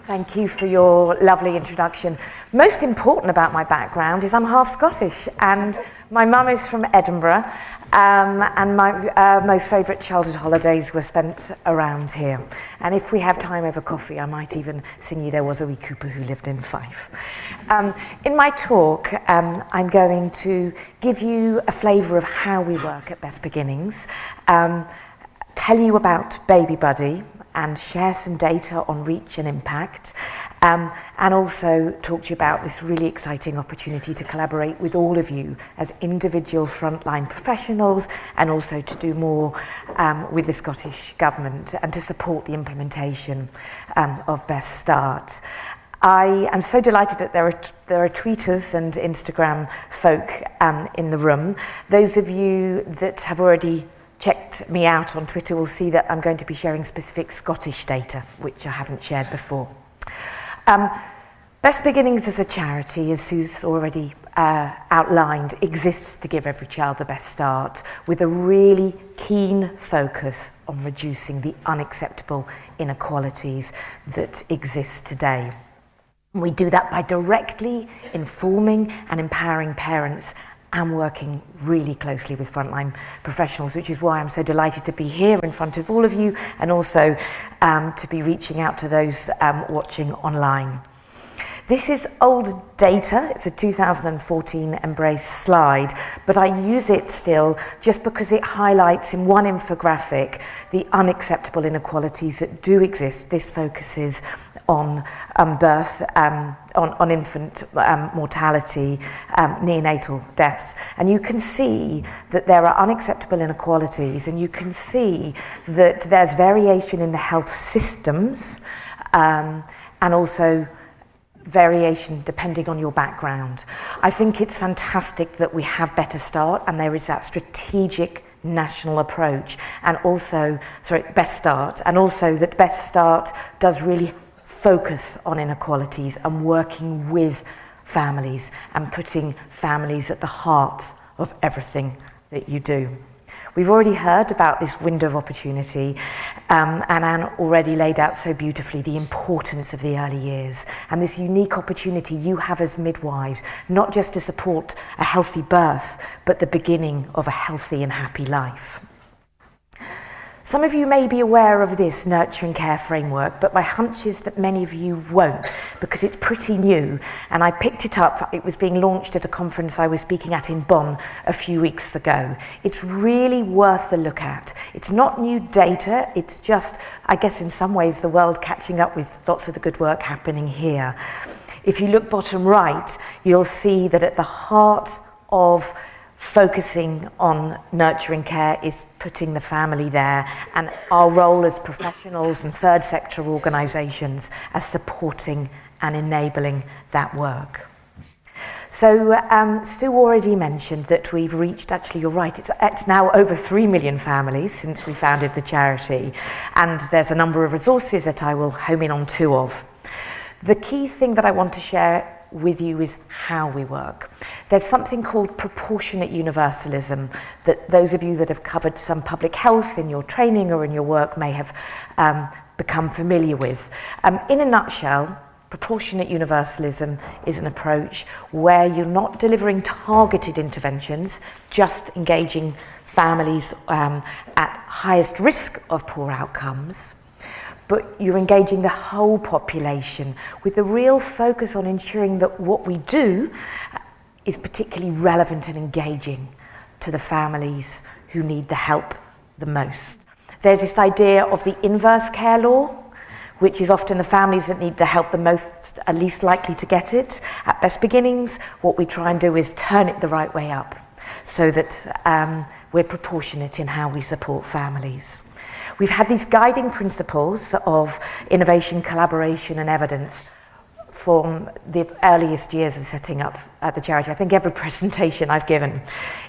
Thank you for your lovely introduction. Most important about my background is I'm half Scottish, and my mum is from Edinburgh, and my most favourite childhood holidays were spent around here. And if we have time over coffee, I might even sing you There Was a Wee Cooper Who Lived in Fife. In my talk, I'm going to give you a flavour of how we work at Best Beginnings, tell you about Baby Buddy, and share some data on reach and impact, and also talk to you about this really exciting opportunity to collaborate with all of you as individual frontline professionals, and also to do more with the Scottish Government and to support the implementation of Best Start. I am so delighted that there are tweeters and Instagram folk in the room. Those of you that have already checked me out on Twitter will see that I'm going to be sharing specific Scottish data, which I haven't shared before. Best Beginnings as a charity, as Sue's already outlined, exists to give every child the best start, with a really keen focus on reducing the unacceptable inequalities that exist today. We do that by directly informing and empowering parents and working really closely with frontline professionals, which is why I'm so delighted to be here in front of all of you, and also to be reaching out to those watching online. This is old data. It's a 2014 Embrace slide, but I use it still just because it highlights in one infographic the unacceptable inequalities that do exist. This focuses on birth, on infant mortality, neonatal deaths. And you can see that there are unacceptable inequalities, and you can see that there's variation in the health systems, and also variation depending on your background. I think it's fantastic that we have Better Start, and there is that strategic national approach, and also, Best Start, and also that Best Start does really focus on inequalities and working with families and putting families at the heart of everything that you do. We've already heard about this window of opportunity, and Anne already laid out so beautifully the importance of the early years and this unique opportunity you have as midwives, not just to support a healthy birth, but the beginning of a healthy and happy life. Some of you may be aware of this nurture and care framework, but my hunch is that many of you won't, because it's pretty new, and I picked it up. It was being launched at a conference I was speaking at in Bonn a few weeks ago. It's really worth a look at. It's not new data, it's just, I guess in some ways, the world catching up with lots of the good work happening here. If you look bottom right, you'll see that at the heart of focusing on nurturing care is putting the family there, and our role as professionals and third sector organisations as supporting and enabling that work. So Sue already mentioned that we've reached, actually you're right, it's now over 3 million families since we founded the charity, and there's a number of resources that I will home in on two of. The key thing that I want to share with you is how we work. There's something called proportionate universalism that those of you that have covered some public health in your training or in your work may have become familiar with. In a nutshell, proportionate universalism is an approach where you're not delivering targeted interventions, just engaging families at highest risk of poor outcomes, but you're engaging the whole population with the real focus on ensuring that what we do is particularly relevant and engaging to the families who need the help the most. There's this idea of the inverse care law, which is often the families that need the help the most are least likely to get it. At Best Beginnings, what we try and do is turn it the right way up so that we're proportionate in how we support families. We've had these guiding principles of innovation, collaboration and evidence from the earliest years of setting up the charity. I think every presentation I've given.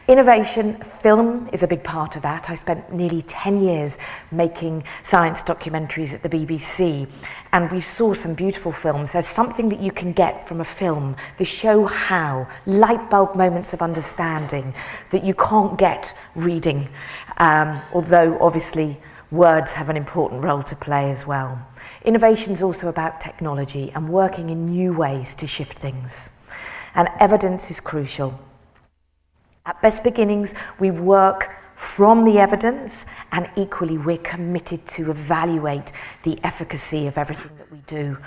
Innovation, film is a big part of that. I spent nearly 10 years making science documentaries at the BBC, and we saw some beautiful films. There's something that you can get from a film, the show how, light bulb moments of understanding that you can't get reading, although obviously words have an important role to play as well. Innovation is also about technology and working in new ways to shift things. And evidence is crucial. At Best Beginnings, we work from the evidence, and equally we're committed to evaluate the efficacy of everything that we do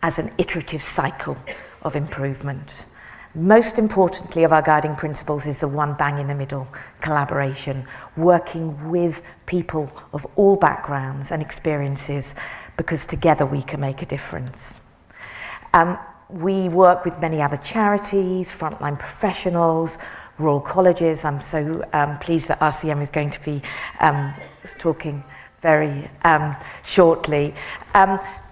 as an iterative cycle of improvement. Most importantly of our guiding principles is the one bang in the middle, collaboration, working with people of all backgrounds and experiences, because together we can make a difference. We work with many other charities, frontline professionals, Royal Colleges. I'm so pleased that RCM is going to be talking very shortly.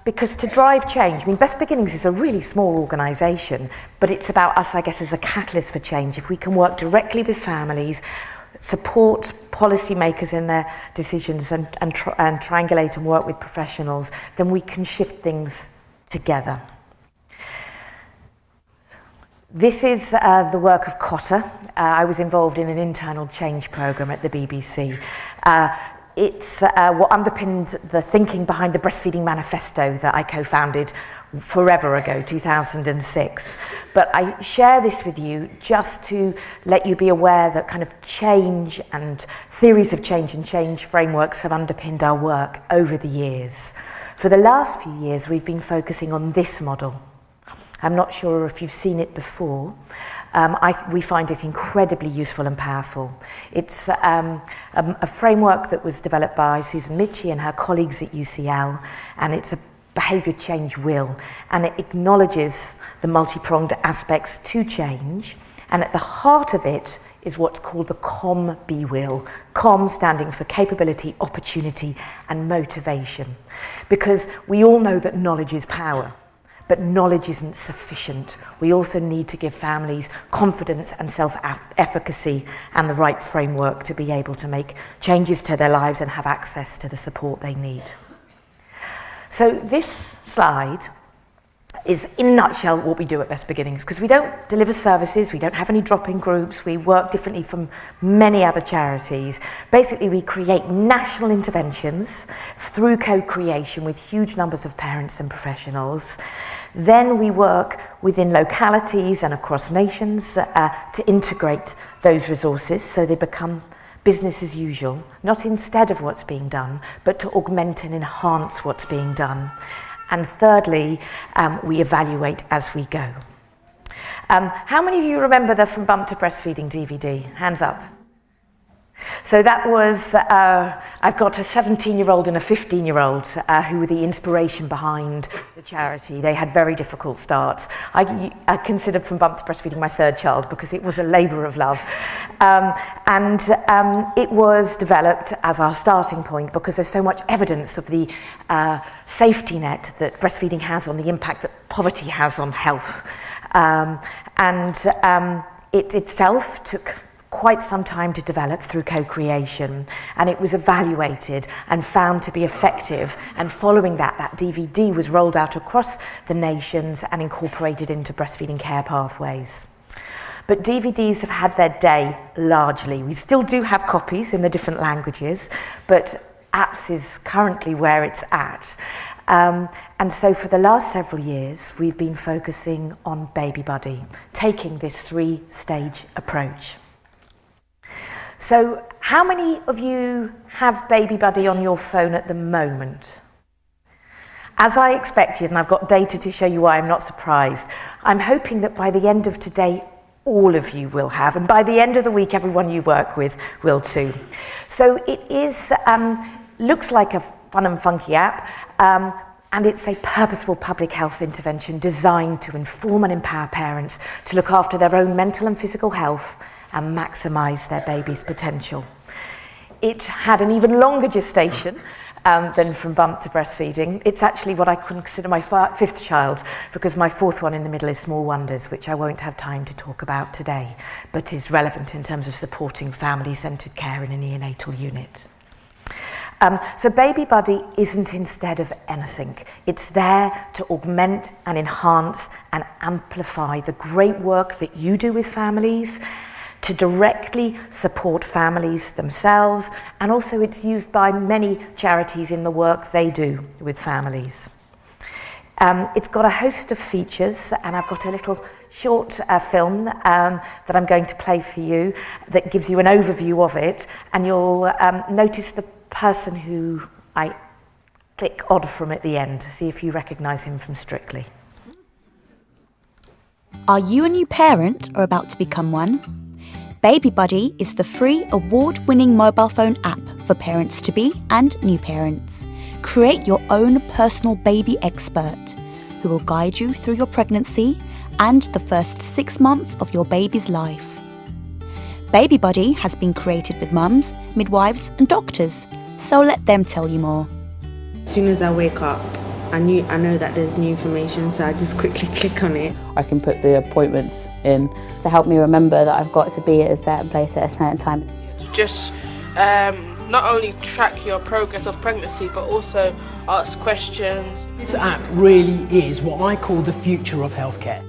Because to drive change, I mean, Best Beginnings is a really small organisation, but it's about us, I guess, as a catalyst for change. If we can work directly with families, support policymakers in their decisions and triangulate and work with professionals, then we can shift things together. This is the work of Cotter. I was involved in an internal change programme at the BBC. It's what underpinned the thinking behind the Breastfeeding Manifesto that I co-founded forever ago, 2006. But I share this with you just to let you be aware that kind of change and theories of change and change frameworks have underpinned our work over the years. For the last few years, we've been focusing on this model. I'm not sure if you've seen it before. We find it incredibly useful and powerful. It's a framework that was developed by Susan Michie and her colleagues at UCL, and it's a behaviour change wheel, and it acknowledges the multi-pronged aspects to change, and at the heart of it is what's called the COM-B wheel. COM standing for capability, opportunity, and motivation. Because we all know that knowledge is power. But knowledge isn't sufficient. We also need to give families confidence and self-efficacy and the right framework to be able to make changes to their lives and have access to the support they need. So this slide is, in a nutshell, what we do at Best Beginnings, because we don't deliver services, we don't have any drop-in groups, we work differently from many other charities. Basically, we create national interventions through co-creation with huge numbers of parents and professionals. Then we work within localities and across nations to integrate those resources so they become business as usual, not instead of what's being done, but to augment and enhance what's being done. And thirdly, we evaluate as we go. How many of you remember the From Bump to Breastfeeding DVD? Hands up. So that was, I've got a 17-year-old and a 15-year-old who were the inspiration behind the charity. They had very difficult starts. I considered From Bump to Breastfeeding my third child because it was a labour of love. It was developed as our starting point because there's so much evidence of the safety net that breastfeeding has on the impact that poverty has on health. It itself took quite some time to develop through co-creation, and it was evaluated and found to be effective, and following that DVD was rolled out across the nations and incorporated into breastfeeding care pathways. But DVDs have had their day largely. We still do have copies in the different languages, but apps is currently where it's at. And so for the last several years, we've been focusing on Baby Buddy, taking this 3-stage approach. So how many of you have Baby Buddy on your phone at the moment? As I expected, and I've got data to show you why I'm not surprised, I'm hoping that by the end of today, all of you will have, and by the end of the week, everyone you work with will too. So it is, looks like a fun and funky app, and it's a purposeful public health intervention designed to inform and empower parents to look after their own mental and physical health and maximise their baby's potential. It had an even longer gestation than From Bump to Breastfeeding. It's actually what I consider my 5th child, because my 4th one in the middle is Small Wonders, which I won't have time to talk about today, but is relevant in terms of supporting family-centred care in a neonatal unit. So Baby Buddy isn't instead of anything. It's there to augment and enhance and amplify the great work that you do with families, to directly support families themselves, and also it's used by many charities in the work they do with families. It's got a host of features, and I've got a little short film that I'm going to play for you that gives you an overview of it, and you'll notice the person who I click odd from at the end. See if you recognise him from Strictly. Are you a new parent or about to become one? Baby Buddy is the free award-winning mobile phone app for parents-to-be and new parents. Create your own personal baby expert who will guide you through your pregnancy and the first 6 months of your baby's life. Baby Buddy has been created with mums, midwives and doctors, so let them tell you more. As soon as I wake up, I know that there's new information, so I just quickly click on it. I can put the appointments in to help me remember that I've got to be at a certain place at a certain time. Just not only track your progress of pregnancy, but also ask questions. This app really is what I call the future of healthcare.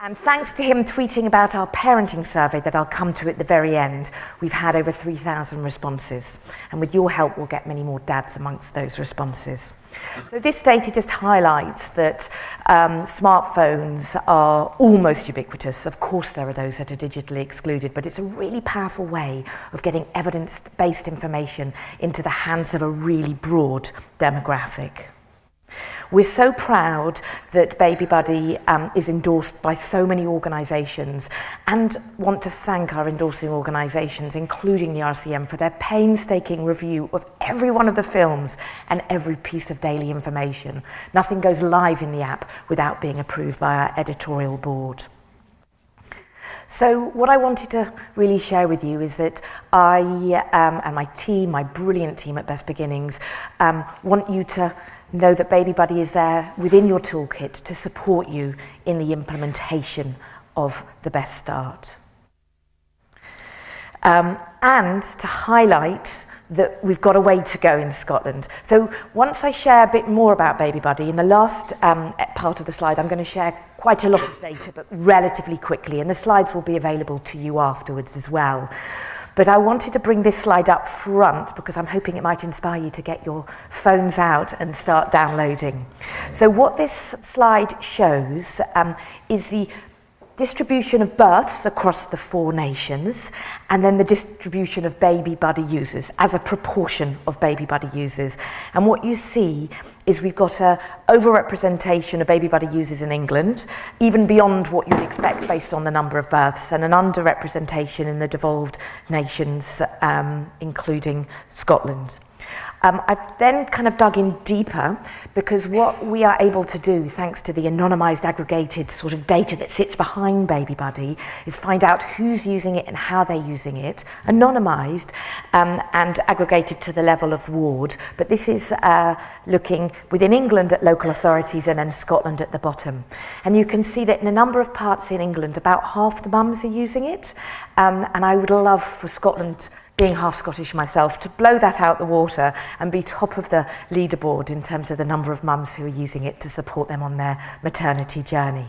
And thanks to him tweeting about our parenting survey that I'll come to at the very end, we've had over 3,000 responses. And with your help, we'll get many more dads amongst those responses. So this data just highlights that smartphones are almost ubiquitous. Of course, there are those that are digitally excluded, but it's a really powerful way of getting evidence-based information into the hands of a really broad demographic. We're so proud that Baby Buddy is endorsed by so many organisations, and want to thank our endorsing organisations, including the RCM, for their painstaking review of every one of the films and every piece of daily information. Nothing goes live in the app without being approved by our editorial board. So what I wanted to really share with you is that I and my team, my brilliant team at Best Beginnings, want you to know that Baby Buddy is there within your toolkit to support you in the implementation of the Best Start. And to highlight that we've got a way to go in Scotland. So once I share a bit more about Baby Buddy, in the last part of the slide, I'm going to share quite a lot of data, but relatively quickly, and the slides will be available to you afterwards as well. But I wanted to bring this slide up front because I'm hoping it might inspire you to get your phones out and start downloading. So what this slide shows is the distribution of births across the 4 nations, and then the distribution of Baby Buddy users as a proportion of Baby Buddy users. And what you see is we've got an overrepresentation of Baby Buddy users in England, even beyond what you'd expect based on the number of births, and an underrepresentation in the devolved nations, including Scotland. I've then kind of dug in deeper, because what we are able to do, thanks to the anonymised aggregated sort of data that sits behind Baby Buddy, is find out who's using it and how they're using it, anonymised and aggregated to the level of ward. But this is looking within England at local authorities and then Scotland at the bottom. And you can see that in a number of parts in England, about half the mums are using it. And I would love for Scotland, being half Scottish myself, to blow that out the water and be top of the leaderboard in terms of the number of mums who are using it to support them on their maternity journey.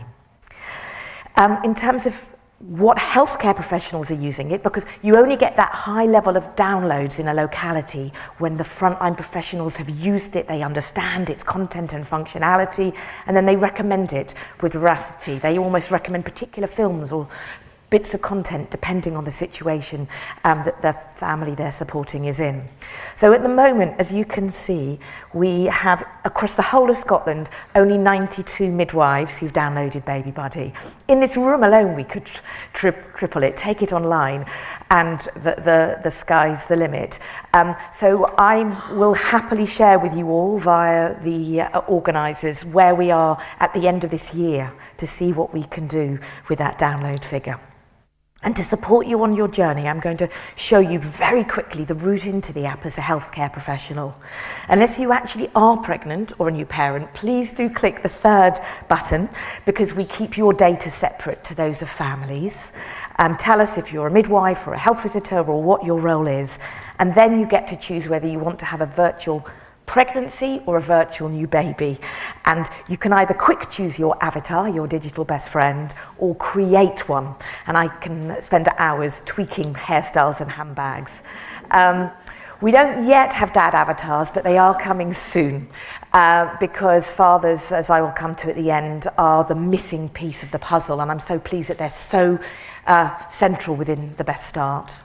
In terms of what healthcare professionals are using it, because you only get that high level of downloads in a locality when the frontline professionals have used it, they understand its content and functionality, and then they recommend it with veracity. They almost recommend particular films or bits of content depending on the situation that the family they're supporting is in. So at the moment, as you can see, we have across the whole of Scotland only 92 midwives who've downloaded Baby Buddy. In this room alone, we could triple it, take it online, and the sky's the limit. So I will happily share with you all via the organisers where we are at the end of this year to see what we can do with that download figure. And to support you on your journey, I'm going to show you very quickly the route into the app as a healthcare professional. Unless you actually are pregnant or a new parent, please do click the 3rd button, because we keep your data separate to those of families. Tell us if you're a midwife or a health visitor or what your role is, and then you get to choose whether you want to have a virtual pregnancy or a virtual new baby. And you can either quick choose your avatar, your digital best friend, or create one. And I can spend hours tweaking hairstyles and handbags. We don't yet have dad avatars, but they are coming soon, because fathers, as I will come to at the end, are the missing piece of the puzzle, and I'm so pleased that they're so central within the Best Start.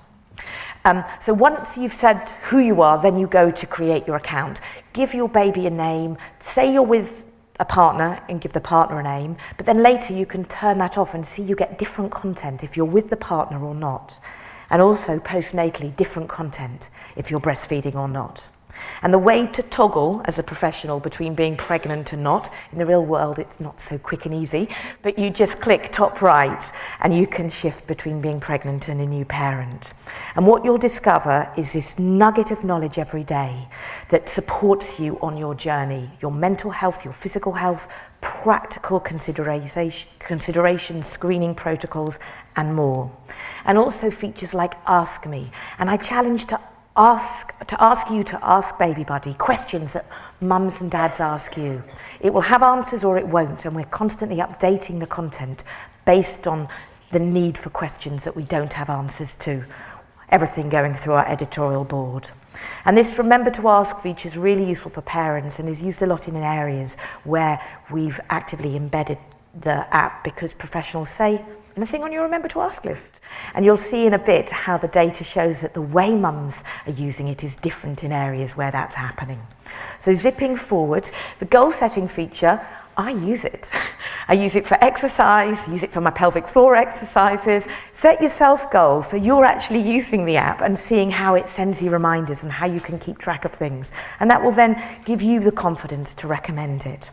So once you've said who you are, then you go to create your account. Give your baby a name, say you're with a partner and give the partner a name, but then later you can turn that off and see you get different content if you're with the partner or not. And also postnatally different content if you're breastfeeding or not. And the way to toggle as a professional between being pregnant and not, in the real world it's not so quick and easy, but you just click top right and you can shift between being pregnant and a new parent. And what you'll discover is this nugget of knowledge every day that supports you on your journey, your mental health, your physical health, practical considerations, screening protocols, and more. And also features like Ask Me. And I challenge to ask you to ask Baby Buddy questions that mums and dads ask you. It will have answers or it won't, and we're constantly updating the content based on the need for questions that we don't have answers to. Everything going through our editorial board. And this Remember to Ask feature is really useful for parents and is used a lot in areas where we've actively embedded the app because professionals say, anything on your Remember to Ask list? And you'll see in a bit how the data shows that the way mums are using it is different in areas where that's happening. So zipping forward, the goal setting feature, I use it. I use it for exercise, use it for my pelvic floor exercises. Set yourself goals so you're actually using the app and seeing how it sends you reminders and how you can keep track of things. And that will then give you the confidence to recommend it.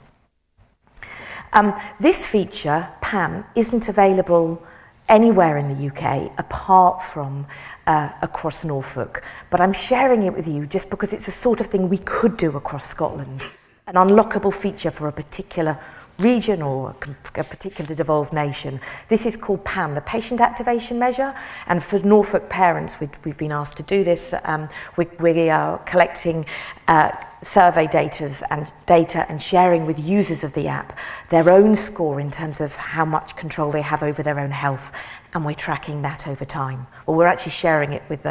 This feature, PAM, isn't available anywhere in the UK apart from across Norfolk. But I'm sharing it with you just because it's the sort of thing we could do across Scotland. An unlockable feature for a particular region or a particular devolved nation. This is called PAM, the Patient Activation Measure, and for Norfolk parents, we've been asked to do this. We are collecting survey data and sharing with users of the app their own score in terms of how much control they have over their own health, and we're tracking that over time. Well, we're actually sharing it with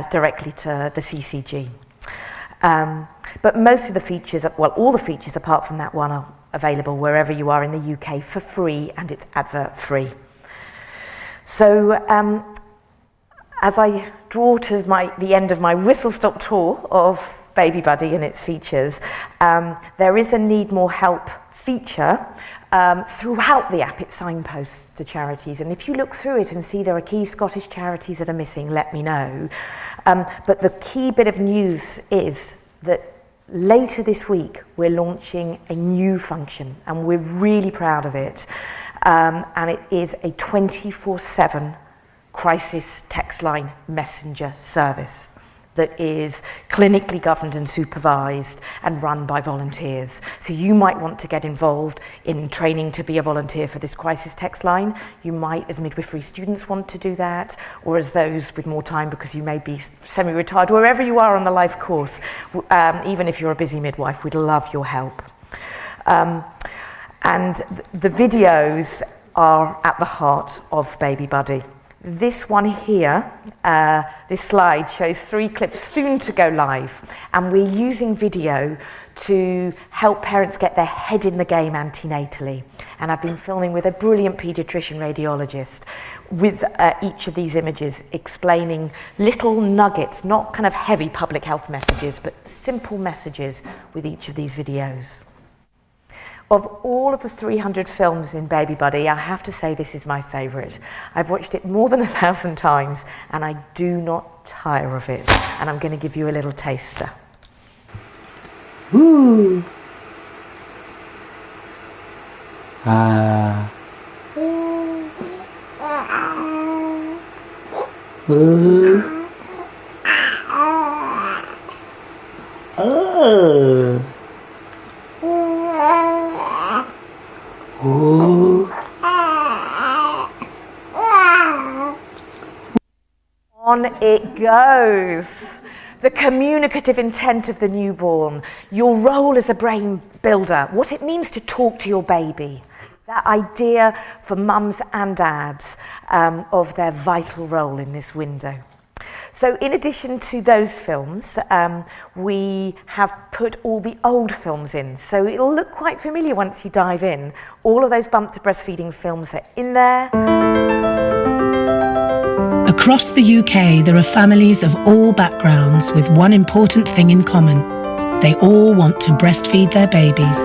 directly to the CCG. But most of the features, well, all the features apart from that one are available wherever you are in the UK for free, and it's advert free. So as I draw to the end of my whistle-stop tour of Baby Buddy and its features, there is a Need More Help feature throughout the app. It signposts to charities, and if you look through it and see there are key Scottish charities that are missing, let me know. But the key bit of news is that later this week we're launching a new function, and we're really proud of it, and it is a 24/7 crisis text line messenger service that is clinically governed and supervised and run by volunteers. So you might want to get involved in training to be a volunteer for this crisis text line. You might, as midwifery students, want to do that, or as those with more time because you may be semi-retired, wherever you are on the life course. Even if you're a busy midwife, we'd love your help. And the videos are at the heart of Baby Buddy. This one here, this slide shows 3 clips soon to go live, and we're using video to help parents get their head in the game antenatally. And I've been filming with a brilliant paediatrician radiologist with each of these images, explaining little nuggets, not kind of heavy public health messages, but simple messages with each of these videos. Of all of the 300 films in Baby Buddy, I have to say this is my favourite. I've watched it more than 1,000 times, and I do not tire of it. And I'm going to give you a little taster. Ooh. Ah. Ooh. Oh. Ooh. On it goes. the communicative intent of the newborn, your role as a brain builder, what it means to talk to your baby, that idea for mums and dads of their vital role in this window. So in addition to those films, we have put all the old films in. So it'll look quite familiar once you dive in. All of those Bump to Breastfeeding films are in there. Across the UK, there are families of all backgrounds with one important thing in common. They all want to breastfeed their babies.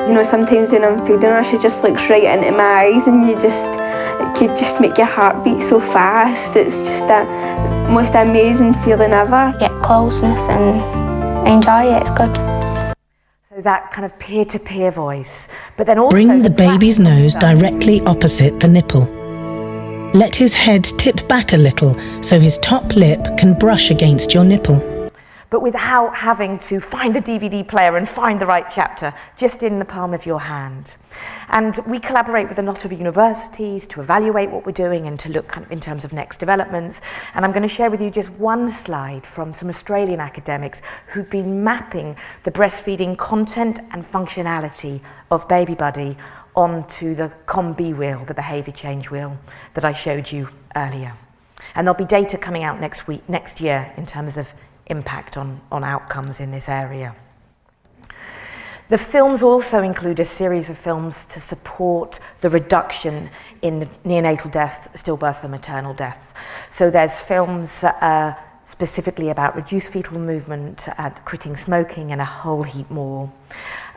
You know, sometimes when I'm feeding her, she just looks right into my eyes and it could just make your heart beat so fast. It's just the most amazing feeling ever. Get closeness and enjoy it, it's good. So that kind of peer-to-peer voice, but then also Bring the baby's nose directly opposite the nipple. Let his head tip back a little so his top lip can brush against your nipple. But without having to find the DVD player and find the right chapter, just in the palm of your hand. And we collaborate with a lot of universities to evaluate what we're doing and to look kind of in terms of next developments. And I'm going to share with you just one slide from some Australian academics who've been mapping the breastfeeding content and functionality of Baby Buddy onto the COM-B wheel, the behaviour change wheel that I showed you earlier. And there'll be data coming out next year in terms of impact on outcomes in this area. The films also include a series of films to support the reduction in neonatal death, stillbirth and maternal death. So there's films specifically about reduced fetal movement, quitting smoking and a whole heap more.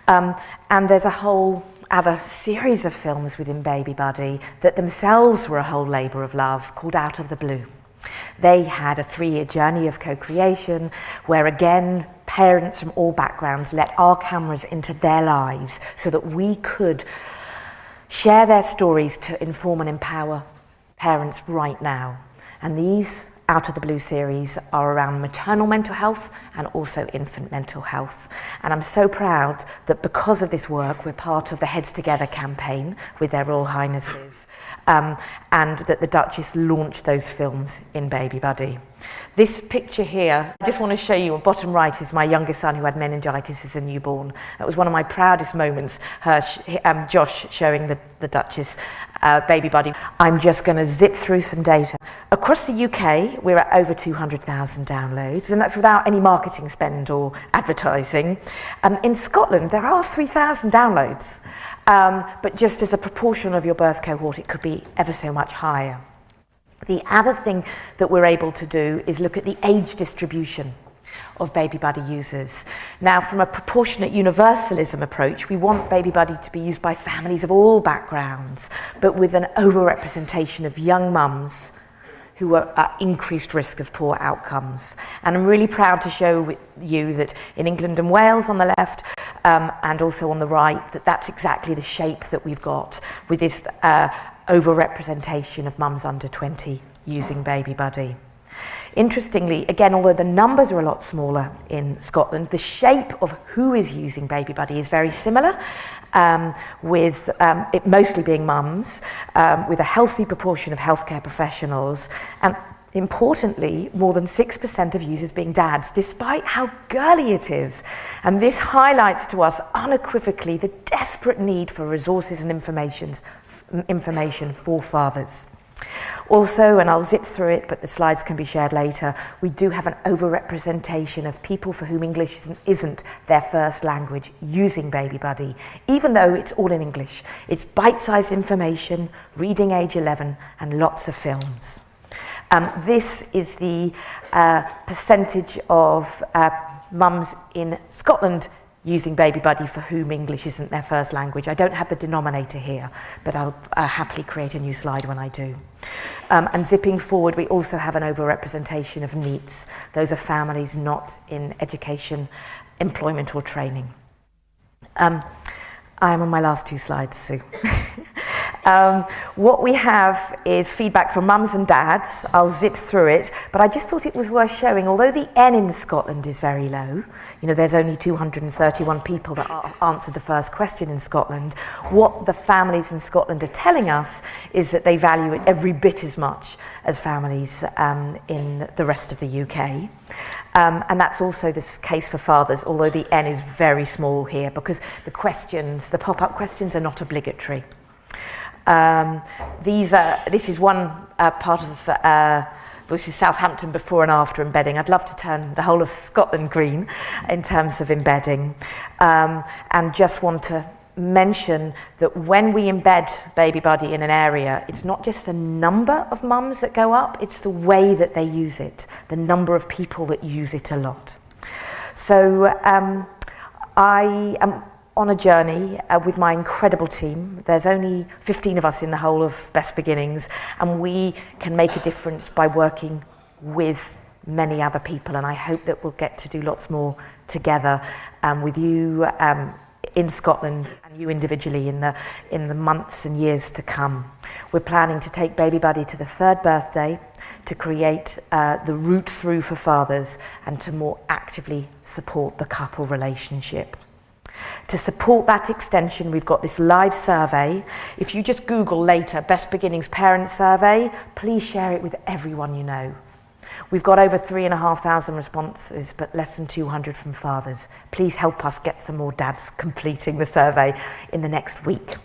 And there's a whole other series of films within Baby Buddy that themselves were a whole labour of love called Out of the Blue. They had a 3-year journey of co-creation where, again, parents from all backgrounds let our cameras into their lives so that we could share their stories to inform and empower parents right now. And these Out of the Blue series are around maternal mental health and also infant mental health. And I'm so proud that because of this work, we're part of the Heads Together campaign with their Royal Highnesses, and that the Duchess launched those films in Baby Buddy. This picture here, I just want to show you, on bottom right is my youngest son who had meningitis as a newborn. That was one of my proudest moments, Josh showing the Duchess Baby Buddy. I'm just going to zip through some data. Across the UK, we're at over 200,000 downloads, and that's without any marketing spend or advertising. In Scotland, there are 3,000 downloads, but just as a proportion of your birth cohort, it could be ever so much higher. The other thing that we're able to do is look at the age distribution of Baby Buddy users. Now, from a proportionate universalism approach, we want Baby Buddy to be used by families of all backgrounds, but with an overrepresentation of young mums who are at increased risk of poor outcomes. And I'm really proud to show you that in England and Wales on the left, and also on the right, that's exactly the shape that we've got with this overrepresentation of mums under 20 using Baby Buddy. Interestingly, again, although the numbers are a lot smaller in Scotland, the shape of who is using Baby Buddy is very similar, with it mostly being mums, with a healthy proportion of healthcare professionals, and importantly, more than 6% of users being dads, despite how girly it is. And this highlights to us unequivocally the desperate need for resources and information for fathers. Also, and I'll zip through it, but the slides can be shared later, we do have an overrepresentation of people for whom English isn't their first language using Baby Buddy, even though it's all in English. It's bite-sized information, reading age 11, and lots of films. This is the percentage of mums in Scotland using Baby Buddy for whom English isn't their first language. I don't have the denominator here, but I'll happily create a new slide when I do. And zipping forward, we also have an overrepresentation of NEETs. Those are families not in education, employment or training. I'm on my last 2 slides, Sue. What we have is feedback from mums and dads. I'll zip through it, but I just thought it was worth showing, although the N in Scotland is very low, you know, there's only 231 people that answered the first question in Scotland, what the families in Scotland are telling us is that they value it every bit as much as families in the rest of the UK. And that's also the case for fathers, although the N is very small here because the questions, the pop-up questions, are not obligatory. This is one part of this is Southampton before and after embedding. I'd love to turn the whole of Scotland green in terms of embedding, and just want to mention that when we embed Baby Buddy in an area, it's not just the number of mums that go up, it's the way that they use it, the number of people that use it a lot. So I am on a journey with my incredible team. There's only 15 of us in the whole of Best Beginnings, and we can make a difference by working with many other people, and I hope that we'll get to do lots more together with you in Scotland and you individually in the months and years to come. We're planning to take Baby Buddy to the 3rd birthday to create the route through for fathers and to more actively support the couple relationship. To support that extension, we've got this live survey. If you just Google later, Best Beginnings Parent Survey, please share it with everyone you know. We've got over 3,500 responses, but less than 200 from fathers. Please help us get some more dads completing the survey in the next week.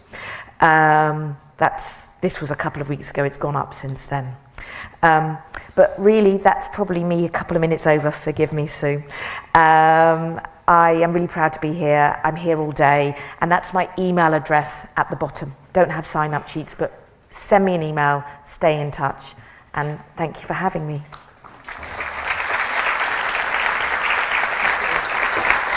This was a couple of weeks ago, it's gone up since then. But really, that's probably me a couple of minutes over, forgive me, Sue. I am really proud to be here. I'm here all day, and that's my email address at the bottom. Don't have sign-up sheets, but send me an email, stay in touch, and thank you for having me.